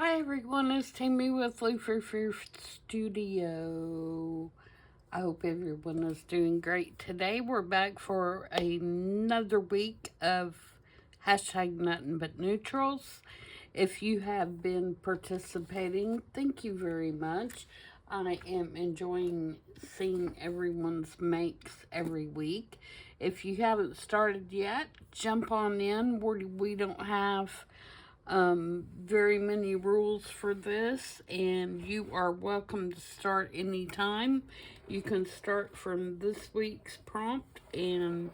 Hi everyone, it's Tammy with Frou-frou Studio. I hope everyone is doing great. Today we're back for another week of hashtag nothing but neutrals. If you have been participating, thank you very much. I am enjoying seeing everyone's makes every week. If you haven't started yet, jump on in. We don't have very many rules for this, and you are welcome to start anytime. You can start from this week's prompt and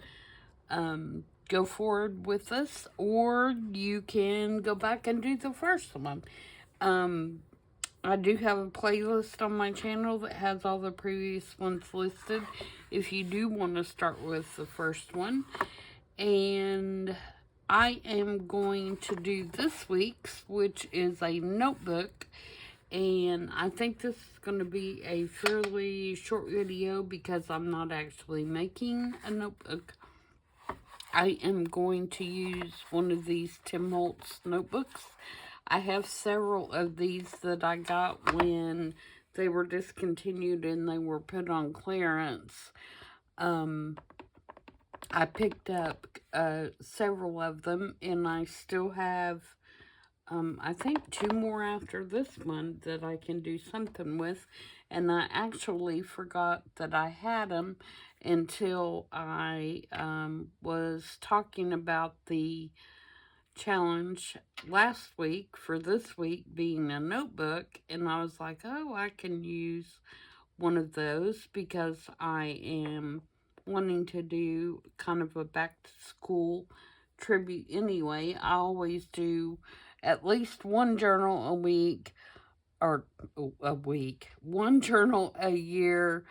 go forward with us, or you can go back and do the first one. I do have a playlist on my channel that has all the previous ones listed if you do want to start with the first one. And I am going to do this week's, which is a notebook. And I think this is going to be a fairly short video because I'm not actually making a notebook. I am going to use one of these Tim Holtz notebooks. I have several of these that I got when they were discontinued and they were put on clearance. I picked up several of them, and I still have, I think, 2 more after this one that I can do something with. And I actually forgot that I had them until I was talking about the challenge last week for this week being a notebook. And I was like, oh, I can use one of those because I am wanting to do kind of a back to school tribute anyway. I always do at least one journal a week, or one journal a year,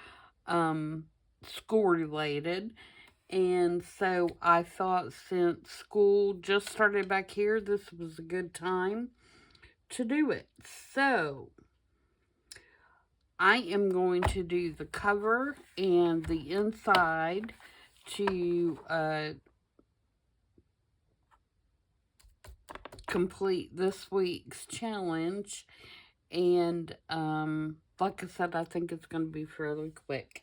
school related. And so I thought since school just started back here, this was a good time to do it. So I am going to do the cover and the inside to complete this week's challenge. And like I said, I think it's going to be fairly quick.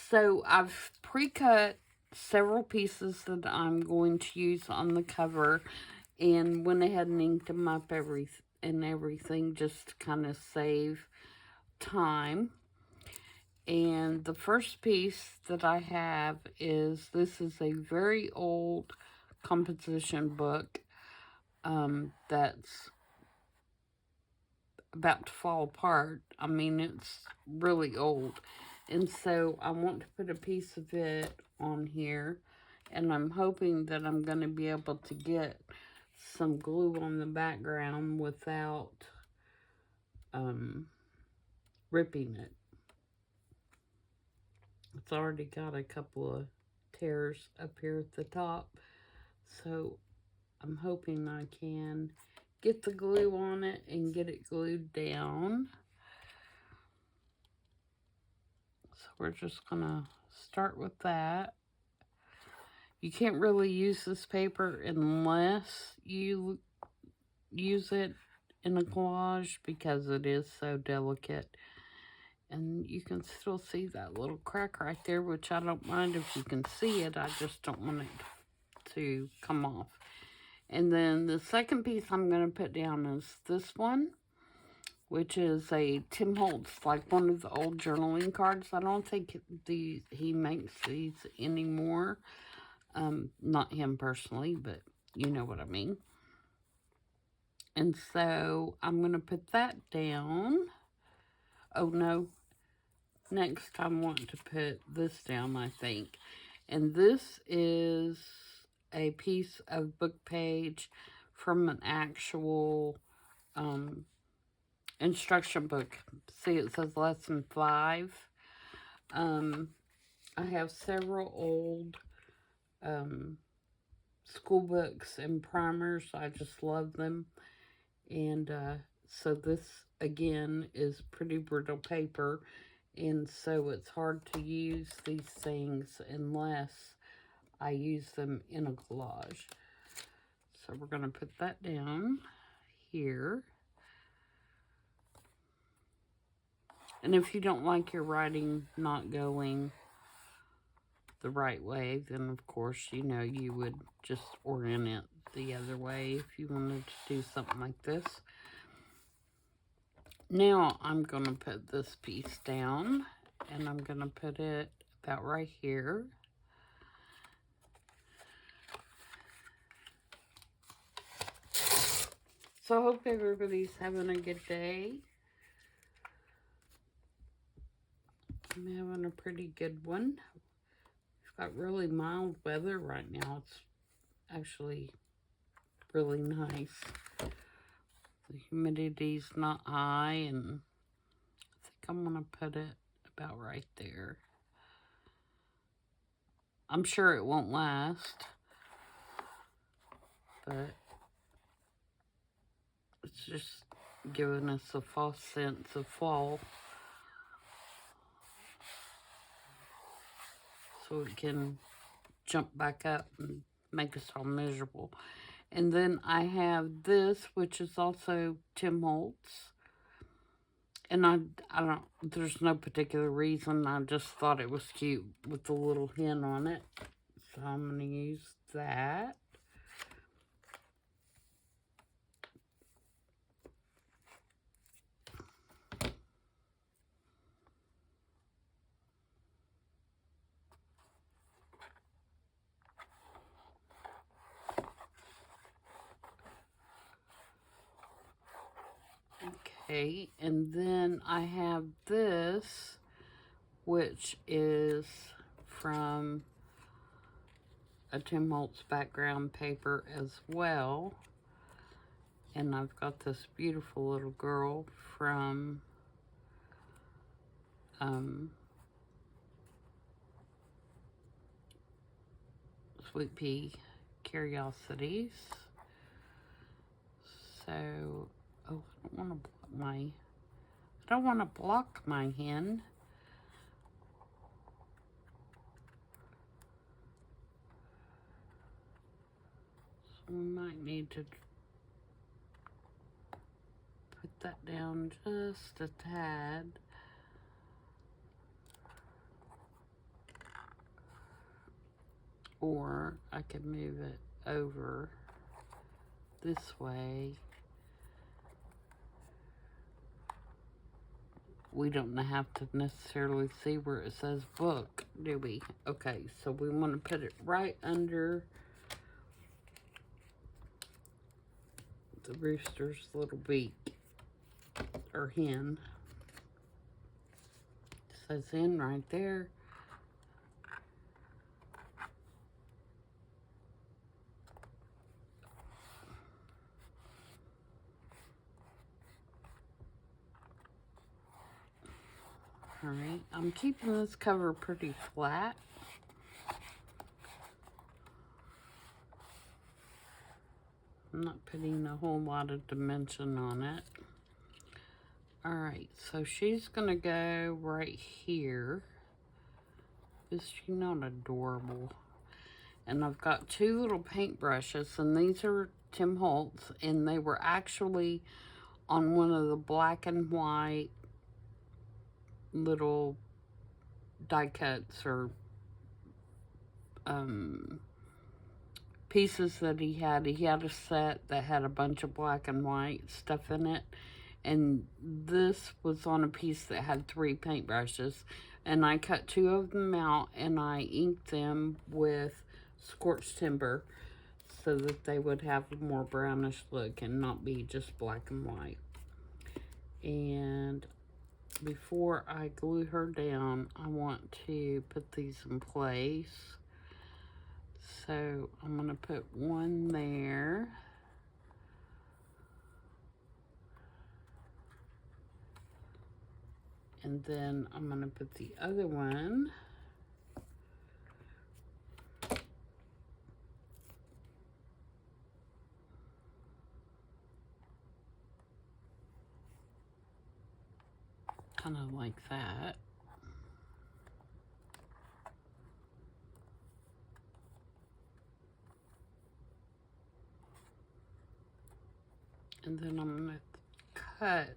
So I've pre-cut several pieces that I'm going to use on the cover and went ahead and inked them up everything just to kind of save time. And the first piece that I have is, this is a very old composition book that's about to fall apart. I mean, it's really old. And so I want to put a piece of it on here. And I'm hoping that I'm going to be able to get some glue on the background without ripping it. It's already got a couple of tears up here at the top, so I'm hoping I can get the glue on it and get it glued down. So we're just gonna start with that. You can't really use this paper unless you use it in a collage because it is so delicate. And you can still see that little crack right there, which I don't mind if you can see it. I just don't want it to come off. And then the second piece I'm going to put down is this one, which is a Tim Holtz, like one of the old journaling cards. I don't think he makes these anymore. Not him personally, but you know what I mean. And so I'm going to put that down. Oh, no. Next, I want to put this down, I think. And this is a piece of book page from an actual instruction book. See, it says lesson 5. I have several old school books and primers. I just love them. And so this, again, is pretty brittle paper. And so it's hard to use these things unless I use them in a collage. So we're going to put that down here. And if you don't like your writing not going the right way, then of course, you know, you would just orient it the other way if you wanted to do something like this. Now I'm going to put this piece down, and I'm going to put it about right here. So I hope everybody's having a good day. I'm having a pretty good one. We've got really mild weather right now. It's actually really nice. The humidity's not high, and I think I'm going to put it about right there. I'm sure it won't last, but it's just giving us a false sense of fall, so it can jump back up and make us all miserable. And then I have this, which is also Tim Holtz. And I don't, there's no particular reason. I just thought it was cute with the little hen on it. So I'm going to use that. Okay, and then I have this, which is from a Tim Holtz background paper as well. And I've got this beautiful little girl from Sweetpea Curiosities. So, oh, I don't want to block my hen. So we might need to put that down just a tad. Or I could move it over this way. We don't have to necessarily see where it says book, do we? Okay, so we want to put it right under the rooster's little beak, or hen. It says hen right there. Alright, I'm keeping this cover pretty flat. I'm not putting a whole lot of dimension on it. Alright, so she's going to go right here. Is she not adorable? And I've got two little paintbrushes, and these are Tim Holtz, and they were actually on one of the black and white little die cuts or pieces that he had. He had a set that had a bunch of black and white stuff in it, and this was on a piece that had 3 paintbrushes, and I cut 2 of them out, and I inked them with scorched timber so that they would have a more brownish look and not be just black and white. And before I glue her down, I want to put these in place. So I'm going to put one there. And then I'm going to put the other one. Kind of like that. And then I'm going to cut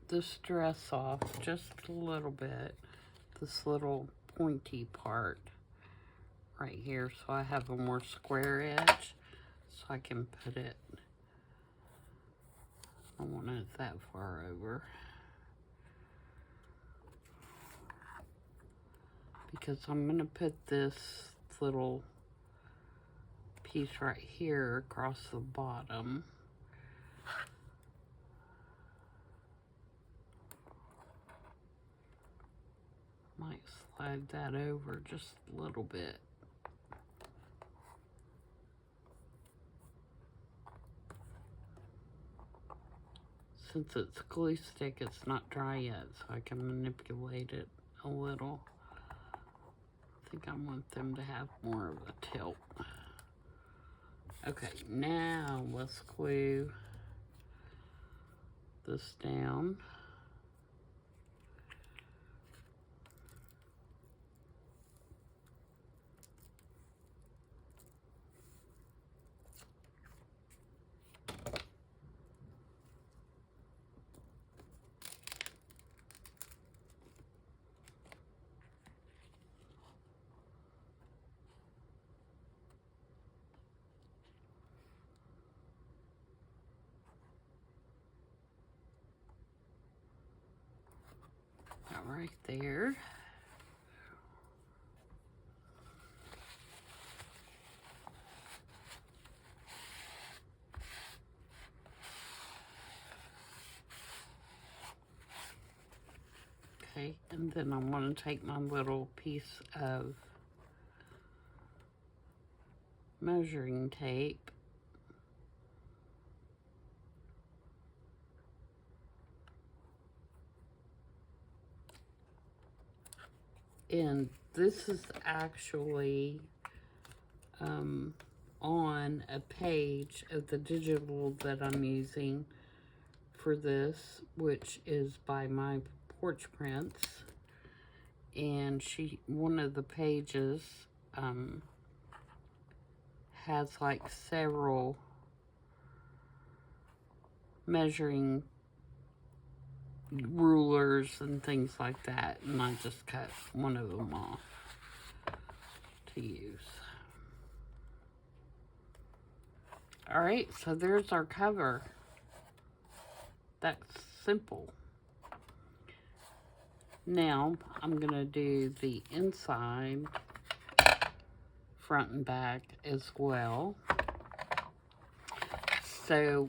this dress off just a little bit, this little pointy part right here, so I have a more square edge, so I can put it, I don't want it that far over, because I'm going to put this little piece right here across the bottom. Might slide that over just a little bit. Since it's glue stick, it's not dry yet, so I can manipulate it a little. I think I want them to have more of a tilt. Okay, now let's glue this down. Right there. Okay, and then I'm going to take my little piece of measuring tape and this is actually on a page of the digital that I'm using for this, which is by My Porch Prints, and one of the pages has like several measuring rulers and things like that, and I just cut one of them off to use. Alright, so there's our cover. That's simple. Now I'm going to do the inside, front and back as well. So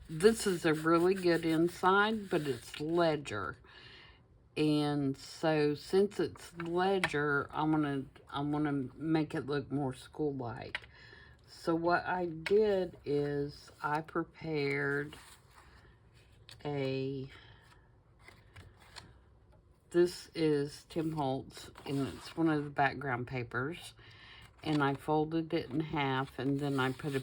this is a really good inside, but it's ledger. And so since it's ledger, I'm gonna make it look more school-like. So what I did is I prepared this is Tim Holtz, and it's one of the background papers. And I folded it in half, and then I put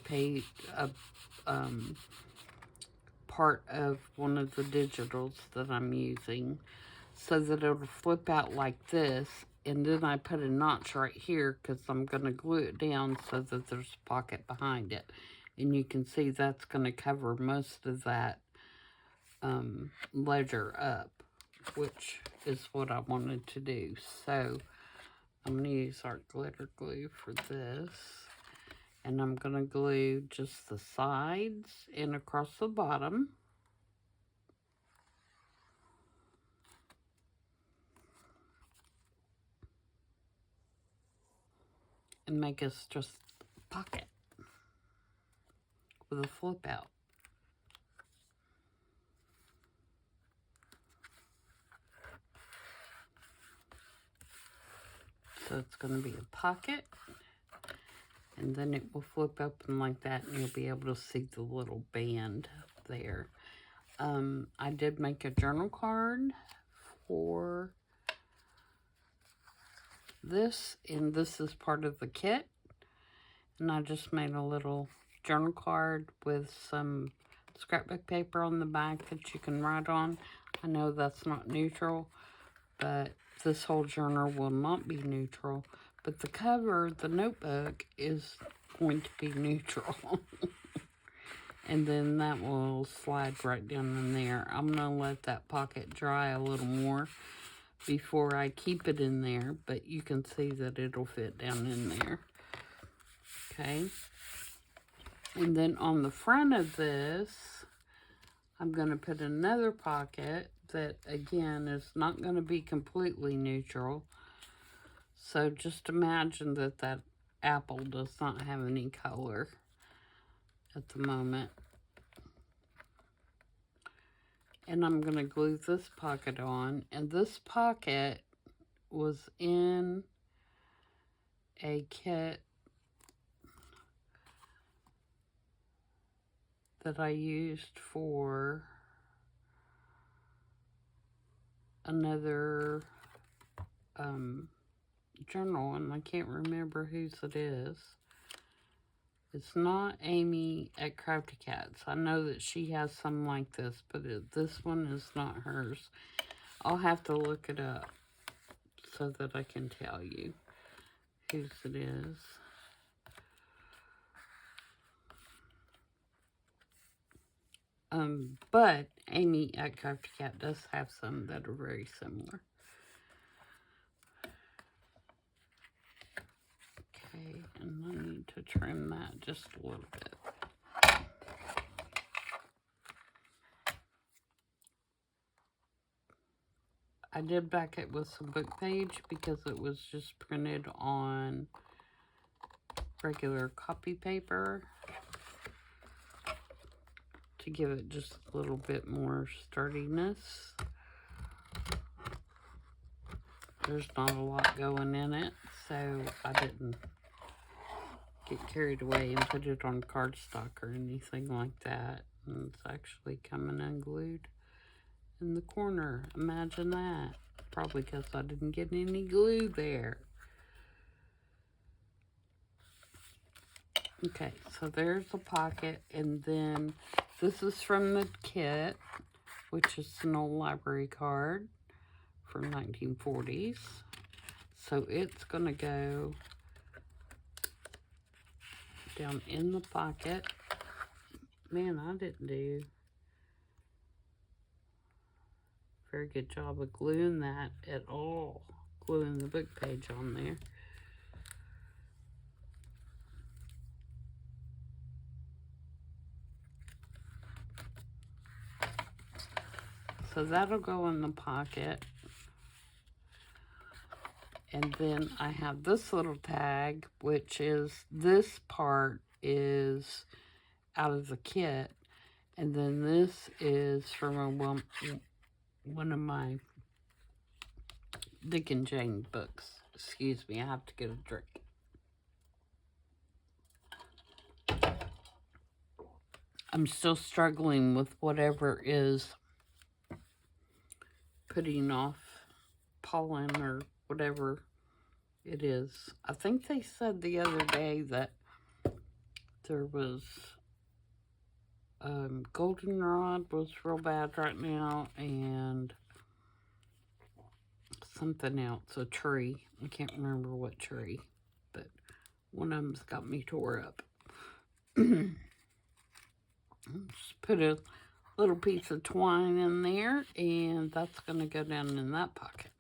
part of one of the digitals that I'm using so that it'll flip out like this, and then I put a notch right here because I'm going to glue it down so that there's a pocket behind it, and you can see that's going to cover most of that ledger up, which is what I wanted to do. So I'm going to use our glitter glue for this. And I'm going to glue just the sides and across the bottom. And make us just a pocket with a flip out. So it's going to be a pocket. And then it will flip open like that, and you'll be able to see the little band there. I did make a journal card for this, and this is part of the kit. And I just made a little journal card with some scrapbook paper on the back that you can write on. I know that's not neutral, but this whole journal will not be neutral. But the cover, the notebook, is going to be neutral. And then that will slide right down in there. I'm going to let that pocket dry a little more before I keep it in there, but you can see that it'll fit down in there. Okay. And then on the front of this, I'm going to put another pocket that, again, is not going to be completely neutral. So just imagine that that apple does not have any color at the moment. And I'm going to glue this pocket on. And this pocket was in a kit that I used for another journal, and I can't remember whose it is. It's not Amy at Crafty Cats. I know that she has some like this, but this one is not hers. I'll have to look it up so that I can tell you whose it is. But Amy at Crafty Cat does have some that are very similar. Okay, and I need to trim that just a little bit. I did back it with some book page because it was just printed on regular copy paper to give it just a little bit more sturdiness. There's not a lot going in it, so I didn't get carried away and put it on cardstock or anything like that. And it's actually coming unglued in the corner. Imagine that. Probably because I didn't get any glue there. Okay, so there's the pocket, and then this is from the kit, which is an old library card from 1940s. So it's going to go down in the pocket. Man, I didn't do a very good job of gluing that at all. Gluing the book page on there. So that'll go in the pocket. And then I have this little tag, which is, this part is out of the kit. And then this is from one of my Dick and Jane books. Excuse me, I have to get a drink. I'm still struggling with whatever is putting off pollen or whatever it is. I think they said the other day that there was goldenrod was real bad right now, and something else, a tree. I can't remember what tree, but one of them's got me tore up. Just put a little piece of twine in there, and that's going to go down in that pocket.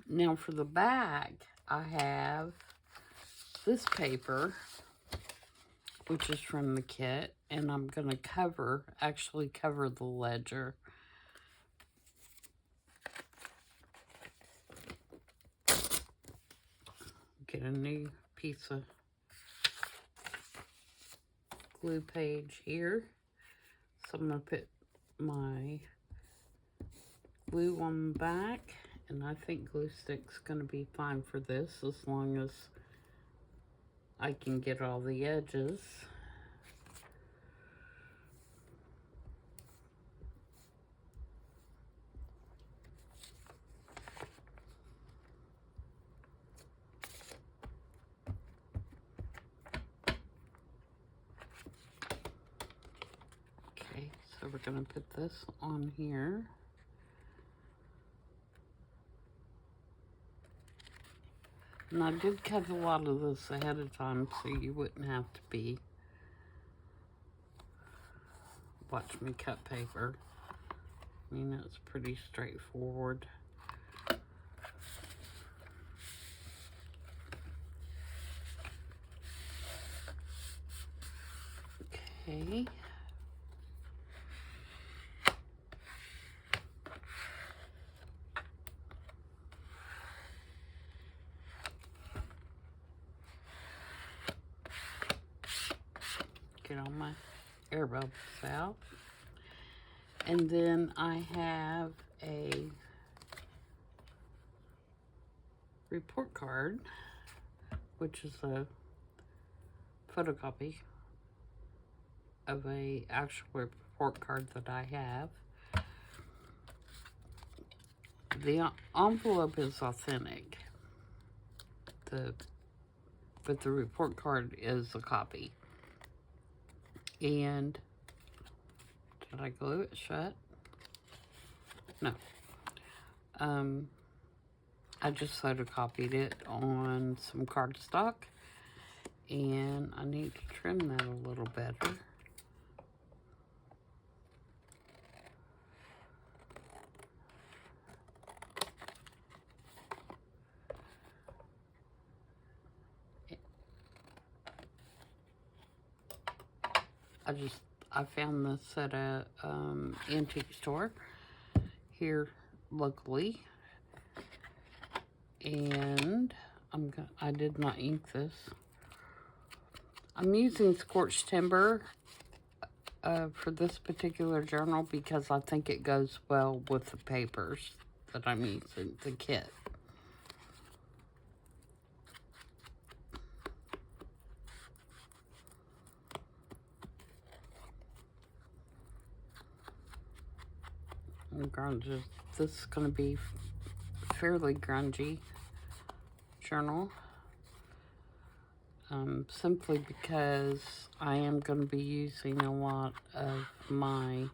Now for the bag, I have this paper, which is from the kit, and I'm going to actually cover the ledger. Get a new piece of glue page here. So I'm going to put my glue on the back, and I think glue stick's going to be fine for this as long as I can get all the edges. Okay, so we're going to put this on here. And I did cut a lot of this ahead of time so you wouldn't have to be watch me cut paper. I mean, it's pretty straightforward. Okay. Get all my air bubbles out. And then I have a report card, which is a photocopy of a actual report card that I have. The envelope is authentic, but the report card is a copy. And did I glue it shut? No. I just photocopied it on some cardstock, and I need to trim that a little better. I found this at a antique store here locally, and I did not ink this. I'm using scorched timber for this particular journal because I think it goes well with the papers that I'm using, the kit. This is going to be fairly grungy journal, simply because I am going to be using a lot of my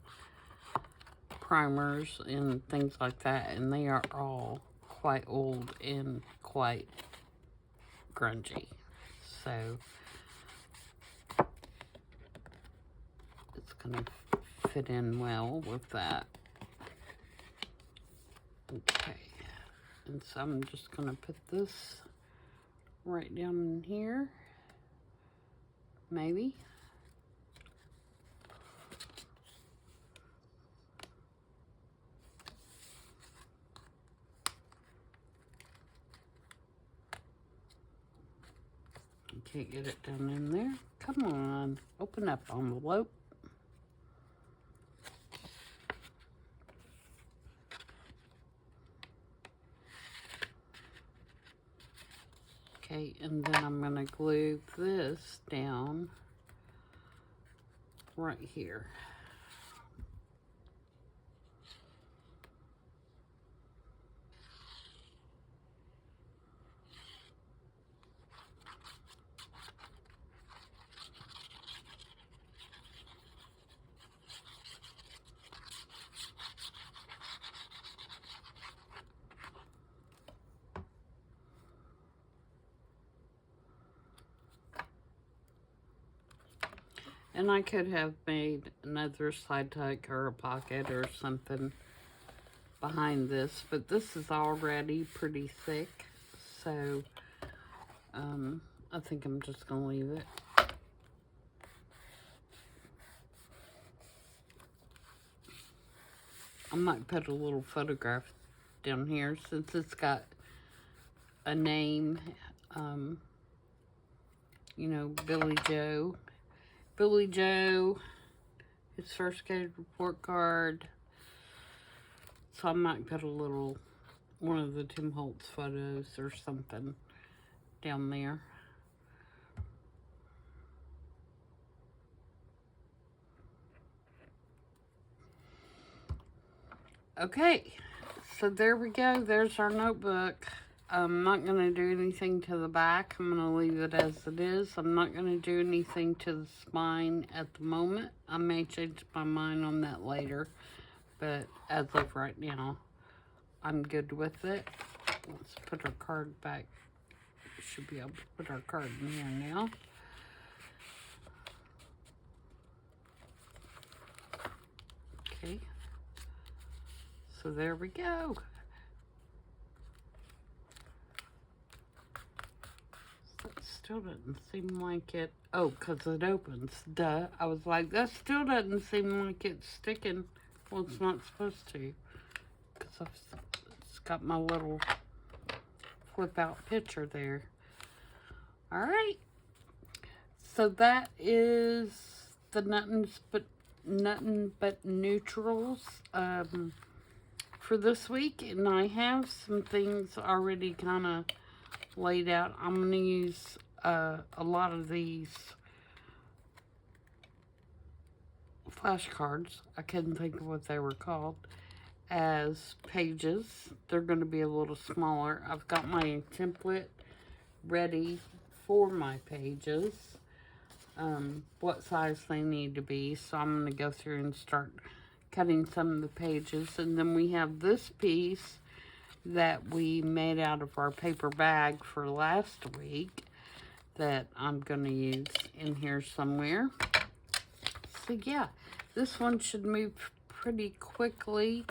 primers and things like that, and they are all quite old and quite grungy, so it's going to fit in well with that. Okay, and so I'm just going to put this right down in here, maybe. Can't get it down in there. Come on, open up, envelope. Okay, and then I'm going to glue this down right here. And I could have made another side tuck or a pocket or something behind this, but this is already pretty thick, so I think I'm just going to leave it. I might put a little photograph down here since it's got a name, you know, Billy Joe. Billy Joe, his first graded report card. So I might put a little, one of the Tim Holtz photos or something down there. Okay, so there we go. There's our notebook. I'm not going to do anything to the back. I'm going to leave it as it is. I'm not going to do anything to the spine at the moment. I may change my mind on that later. But as of right now, I'm good with it. Let's put our card back. Should be able to put our card in here now. Okay. So there we go. That still doesn't seem like it. Oh, because it opens. Duh. I was like, that still doesn't seem like it's sticking. Well, it's not supposed to. Because it's got my little flip out picture there. Alright. So that is the Nothing But Neutrals for this week. And I have some things already kind of laid out. I'm going to use a lot of these flashcards. I couldn't think of what they were called. As pages. They're going to be a little smaller. I've got my template ready for my pages. What size they need to be. So I'm going to go through and start cutting some of the pages. And then we have this piece that we made out of our paper bag for last week that I'm going to use in here somewhere. So yeah, this one should move pretty quickly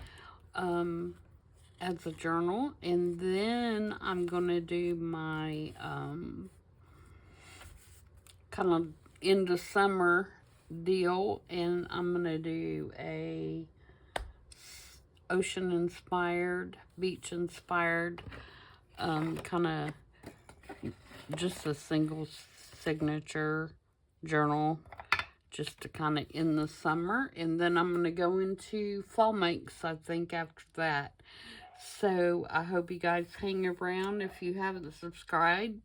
as a journal. And then I'm going to do my kind of end of summer deal, and I'm going to do a ocean inspired, beach inspired, kind of just a single signature journal just to kind of end the summer. And then I'm going to go into fall makes, I think, after that. So I hope you guys hang around. If you haven't subscribed,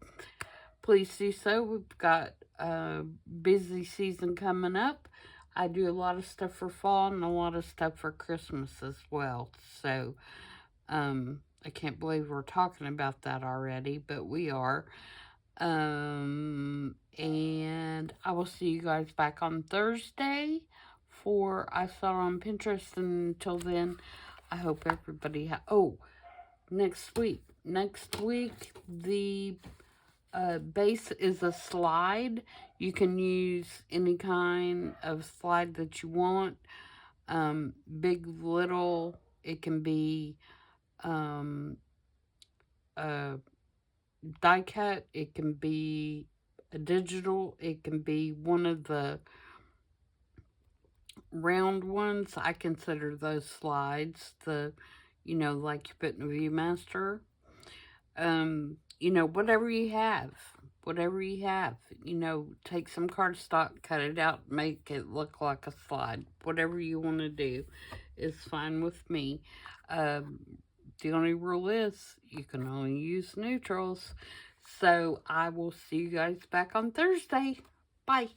please do so. We've got a busy season coming up. I do a lot of stuff for fall and a lot of stuff for Christmas as well. So, I can't believe we're talking about that already, but we are. And I will see you guys back on Thursday for I Saw It on Pinterest. And until then, I hope everybody next week, the base is a slide. You can use any kind of slide that you want. Big, little, it can be a die cut, it can be a digital, it can be one of the round ones. I consider those slides, like you put in a Viewmaster. Whatever you have, take some cardstock, cut it out, make it look like a slide. Whatever you want to do is fine with me. The only rule is you can only use neutrals. So I will see you guys back on Thursday. Bye.